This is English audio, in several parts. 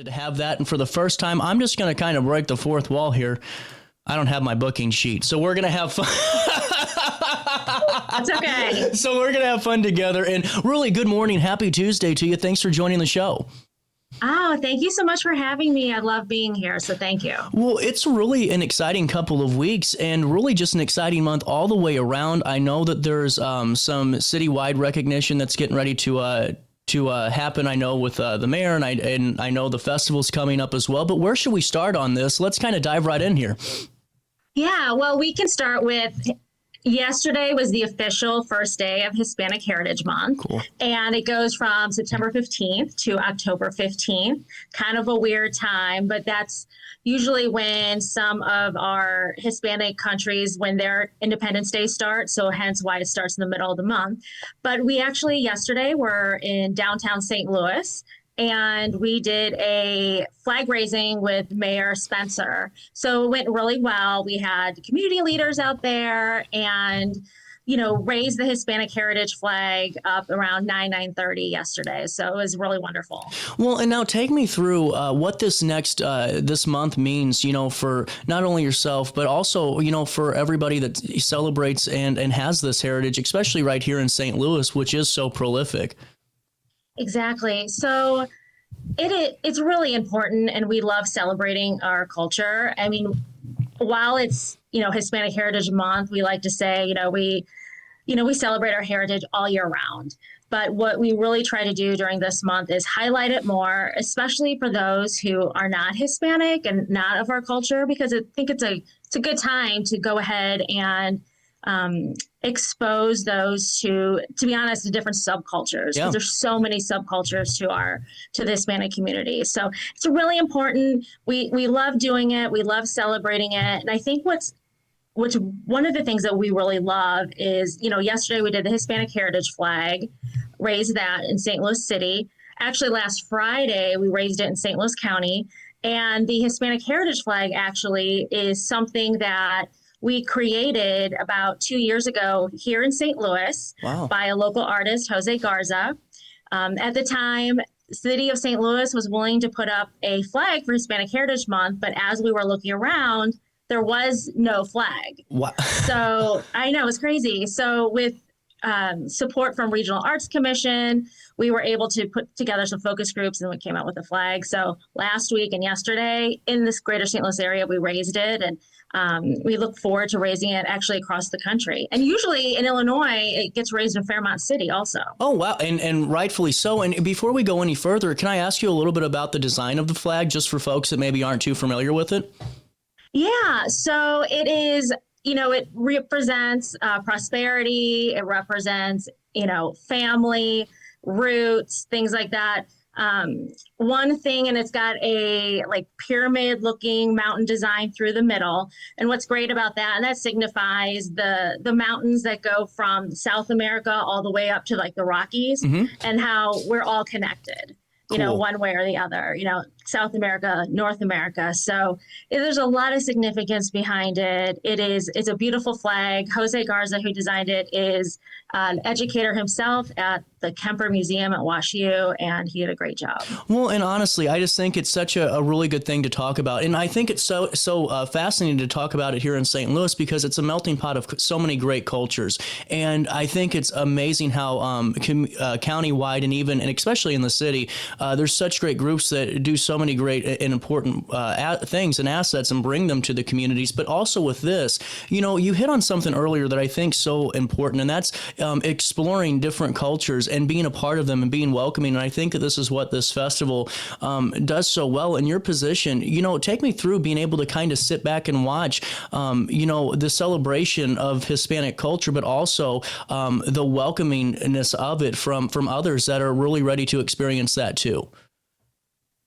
To have that, and for the first time, I'm just going to kind of break the fourth wall here. I don't have my booking sheet, so we're going to have fun. That's okay. So we're going to have fun together, and really good morning. Happy Tuesday to you. Thanks for joining the show. Oh, thank you so much for having me. I love being here, so thank you. Well, it's really an exciting couple of weeks and really just an exciting month all the way around. I know that there's some citywide recognition that's getting ready to happen. I know with the mayor, and I know the festival's coming up as well. But where should we start on this? Let's kind of dive right in here. Yeah, well, we can start with yesterday was the official first day of Hispanic Heritage Month. Cool. And it goes from September 15th to October 15th. Kind of a weird time, but that's usually when some of our Hispanic countries, when their Independence Day starts, so hence why it starts in the middle of the month. But we actually yesterday were in downtown St. Louis, and we did a flag raising with Mayor Spencer. So it went really well. We had community leaders out there and, raised the Hispanic Heritage flag up around 9:30 yesterday. So it was really wonderful. Well, and now take me through what this this month means, for not only yourself, but also, for everybody that celebrates and has this heritage, especially right here in St. Louis, which is so prolific. Exactly. So it's really important, and we love celebrating our culture. I mean, while it's, Hispanic Heritage Month, we like to say, we celebrate our heritage all year round. But what we really try to do during this month is highlight it more, especially for those who are not Hispanic and not of our culture, because I think it's a good time to go ahead and expose those to be honest, the different subcultures. Yeah. There's so many subcultures to the Hispanic community. So it's really important. We love doing it. We love celebrating it. And I think what's one of the things that we really love is, yesterday we did the Hispanic Heritage flag, raised that in St. Louis City. Actually, last Friday, we raised it in St. Louis County. And the Hispanic Heritage flag actually is something that we created about 2 years ago here in St. Louis. Wow. By a local artist, Jose Garza. At the time, the city of St. Louis was willing to put up a flag for Hispanic Heritage Month, but as we were looking around, there was no flag. What? So I know, it's crazy. So with support from Regional Arts Commission, we were able to put together some focus groups, and we came out with a flag. So last week and yesterday in this greater St. Louis area, we raised it, and we look forward to raising it actually across the country. And usually in Illinois, it gets raised in Fairmont City also. Oh, wow. And rightfully so. And before we go any further, can I ask you a little bit about the design of the flag, just for folks that maybe aren't too familiar with it? Yeah, so it is, it represents prosperity. It represents, family, roots, things like that. One thing, and it's got a pyramid looking mountain design through the middle. And what's great about that, and that signifies the mountains that go from South America all the way up to the Rockies, and how we're all connected. Cool. One way or the other, South America, North America. So there's a lot of significance behind it. It's a beautiful flag. Jose Garza, who designed it, is an educator himself at the Kemper Museum at WashU, and he did a great job. Well, and honestly, I just think it's such a really good thing to talk about. And I think it's so fascinating to talk about it here in St. Louis, because it's a melting pot of so many great cultures. And I think it's amazing how countywide and especially in the city, there's such great groups that do so many great and important things and assets and bring them to the communities. But also with this, you hit on something earlier that I think is so important, and that's exploring different cultures and being a part of them and being welcoming. And I think that this is what this festival does so well. In your position, take me through being able to kind of sit back and watch, the celebration of Hispanic culture, but also the welcomingness of it from others that are really ready to experience that too.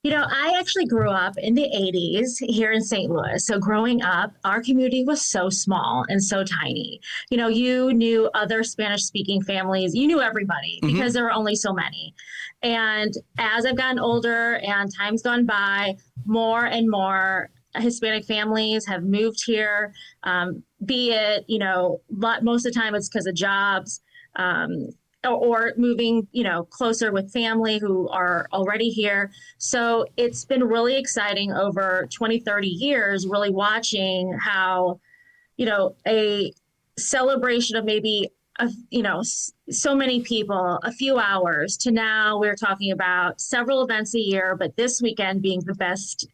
I actually grew up in the 80s here in St. Louis. So growing up, our community was so small and so tiny. You knew other Spanish-speaking families. You knew everybody because there were only so many. And as I've gotten older and time's gone by, more and more Hispanic families have moved here, be it, most of the time it's because of jobs. or moving, closer with family who are already here. So it's been really exciting over 20, 30 years, really watching how, a celebration of maybe, so many people, a few hours to now we're talking about several events a year, but this weekend being the best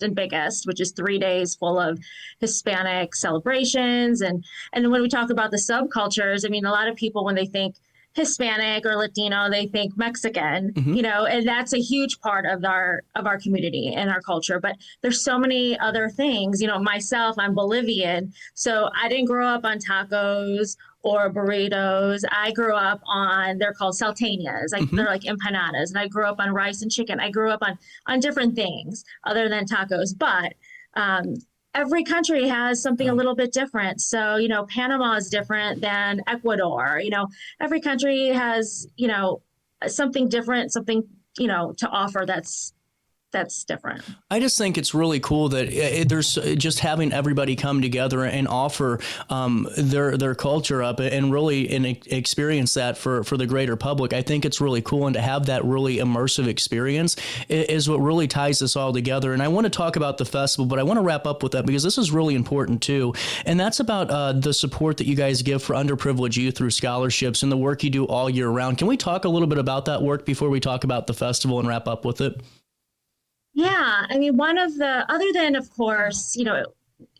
and biggest, which is 3 days full of Hispanic celebrations. And when we talk about the subcultures, I mean, a lot of people, when they think Hispanic or Latino, they think Mexican, and that's a huge part of our community and our culture. But there's so many other things. Myself, I'm Bolivian, so I didn't grow up on tacos or burritos. I grew up on, they're called salteñas. They're like empanadas. And I grew up on rice and chicken. I grew up on different things other than tacos. But every country has something a little bit different. So, Panama is different than Ecuador. Every country has, something different, something, to offer that's different. I just think it's really cool that there's just having everybody come together and offer their culture up and really experience that for the greater public. I think it's really cool, and to have that really immersive experience is what really ties this all together. And I want to talk about the festival, but I want to wrap up with that because this is really important too. And that's about the support that you guys give for underprivileged youth through scholarships and the work you do all year round. Can we talk a little bit about that work before we talk about the festival and wrap up with it? Yeah, I mean, other than, of course,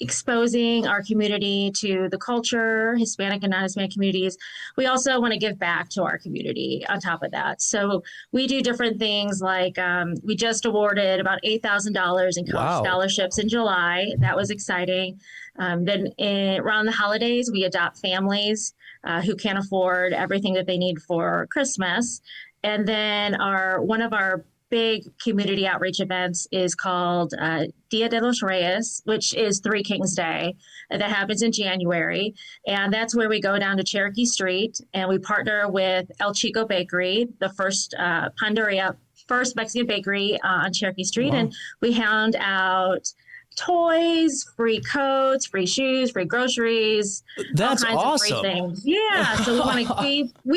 exposing our community to the culture, Hispanic and non-Hispanic communities, we also want to give back to our community on top of that. So we do different things like we just awarded about $8,000 in college scholarships in July. That was exciting. Then around the holidays, we adopt families who can't afford everything that they need for Christmas. And then one of our big community outreach events is called Dia de los Reyes, which is Three Kings Day. That happens in January. And that's where we go down to Cherokee Street and we partner with El Chico Bakery, the first first Mexican bakery on Cherokee Street. Wow. And we hand out toys, free coats, free shoes, free groceries. That's all kinds awesome. Of free things. Yeah. So we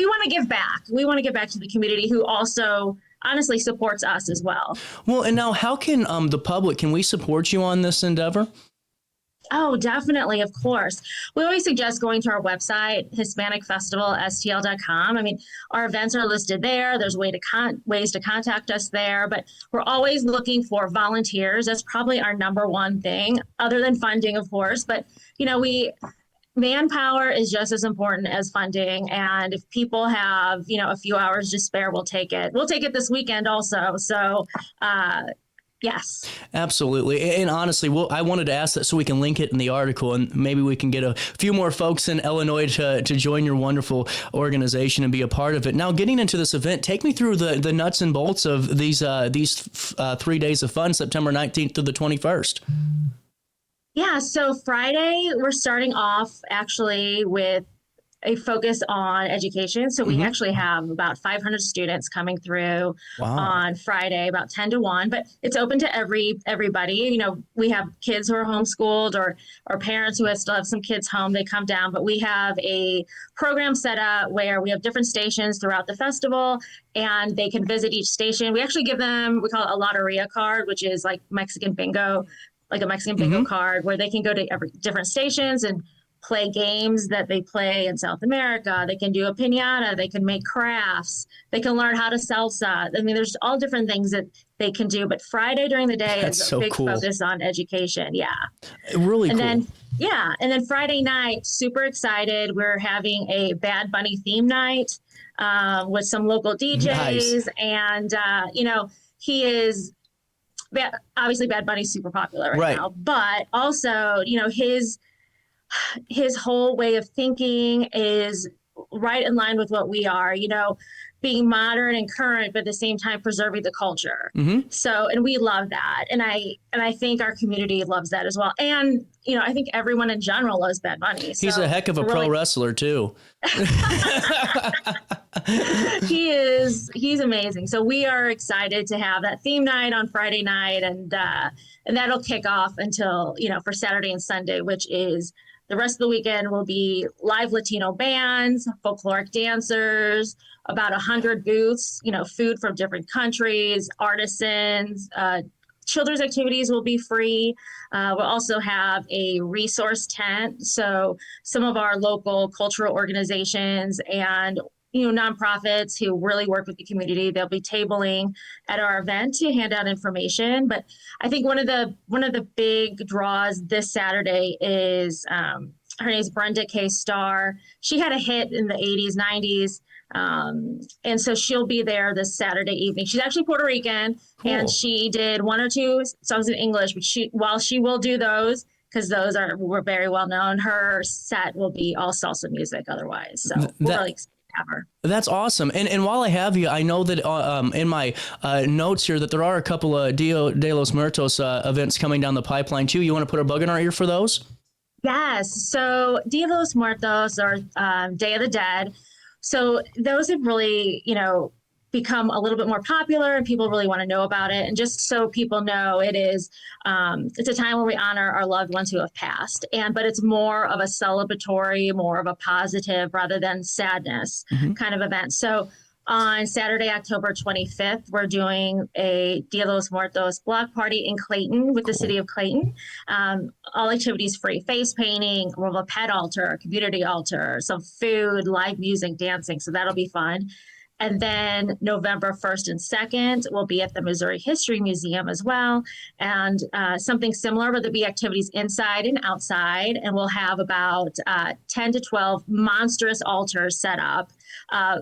want to give back. We want to give back to the community who also honestly supports us as well. Well, and now how can the public, can we support you on this endeavor? Oh, definitely. Of course. We always suggest going to our website, HispanicFestivalSTL.com. I mean, our events are listed there. There's ways to contact us there, but we're always looking for volunteers. That's probably our number one thing, other than funding, of course. But, manpower is just as important as funding. And if people have, a few hours to spare, we'll take it. We'll take it this weekend also. So, yes. Absolutely. And honestly, I wanted to ask that so we can link it in the article and maybe we can get a few more folks in Illinois to join your wonderful organization and be a part of it. Now, getting into this event, take me through the nuts and bolts of these 3 days of fun, September 19th through the 21st. Yeah, so Friday, we're starting off actually with a focus on education. So we actually have about 500 students coming through on Friday, about 10 to 1, but it's open to everybody. We have kids who are homeschooled or parents who still have some kids home. They come down, but we have a program set up where we have different stations throughout the festival and they can visit each station. We actually give them, we call it a Loteria card, which is like Mexican bingo, like a Mexican bingo card where they can go to different stations and play games that they play in South America. They can do a piñata. They can make crafts. They can learn how to salsa. I mean, there's all different things that they can do. But Friday during the day is a big focus on education. Yeah. Really cool. And then Friday night, super excited. We're having a Bad Bunny theme night with some local DJs. Nice. And, he is... obviously Bad Bunny's super popular right now, but also, his whole way of thinking is right in line with what we are, being modern and current, but at the same time preserving the culture. So, and we love that. And I think our community loves that as well. And, I think everyone in general loves Bad Bunny. So he's a heck of a pro wrestler too. He's amazing. So we are excited to have that theme night on Friday night and that'll kick off until, for Saturday and Sunday, which is the rest of the weekend will be live Latino bands, folkloric dancers, about 100 booths, food from different countries, artisans, children's activities will be free. We'll also have a resource tent. So some of our local cultural organizations and nonprofits who really work with the community, they'll be tabling at our event to hand out information. But I think one of the big draws this Saturday is her name is Brenda K. Starr. She had a hit in the 80s, 90s. And so she'll be there this Saturday evening. She's actually Puerto Rican, cool. And she did 1 or 2 songs in English, but while she will do those, because those were very well known, her set will be all salsa music otherwise. So we're really excited. That's awesome. And while I have you, I know that in my notes here that there are a couple of Dia de los Muertos events coming down the pipeline too. You want to put a bug in our ear for those? Yes. So Dia de los Muertos, or Day of the Dead. So those have really, become a little bit more popular, and people really want to know about it. And just so people know, it's a time where we honor our loved ones who have passed, but it's more of a celebratory, more of a positive rather than sadness kind of event. So on Saturday, October 25th, we're doing a Dia de los Muertos block party in Clayton with the city of Clayton. All activities free: face painting, we'll have a pet altar, a community altar, some food, live music, dancing. So that'll be fun. And then November 1st and 2nd, we'll be at the Missouri History Museum as well. And something similar, but there'll be activities inside and outside. And we'll have about 10 to 12 monstrous altars set up,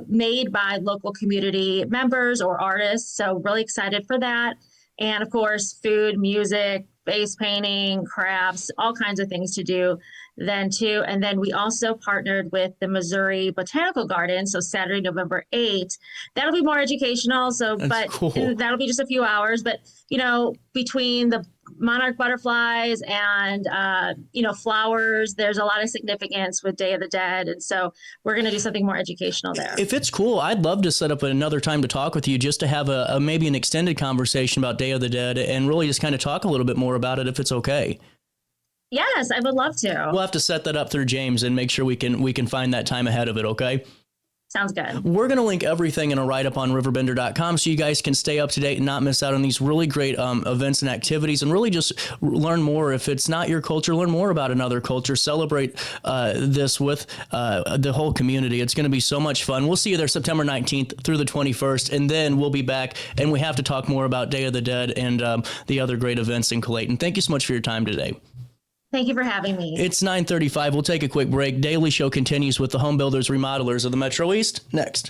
made by local community members or artists. So really excited for that. And of course, food, music, face painting, crafts, all kinds of things to do then too. And then we also partnered with the Missouri Botanical Garden. So Saturday, November 8th, that'll be more educational. Cool. That'll be just a few hours, but between the monarch butterflies and, flowers, there's a lot of significance with Day of the Dead. And so we're going to do something more educational there. If it's cool, I'd love to set up another time to talk with you, just to have a maybe an extended conversation about Day of the Dead and really just kind of talk a little bit more about it, if it's okay. Yes, I would love to. We'll have to set that up through James and make sure we can find that time ahead of it. Okay. Sounds good. We're going to link everything in a write-up on RiverBender.com so you guys can stay up to date and not miss out on these really great events and activities, and really just learn more. If it's not your culture, learn more about another culture. Celebrate this with the whole community. It's going to be so much fun. We'll see you there September 19th through the 21st, and then we'll be back, and we have to talk more about Day of the Dead and the other great events in Clayton. Thank you so much for your time today. Thank you for having me. It's 9:35. We'll take a quick break. Daily Show continues with the home builders, remodelers of the Metro East next.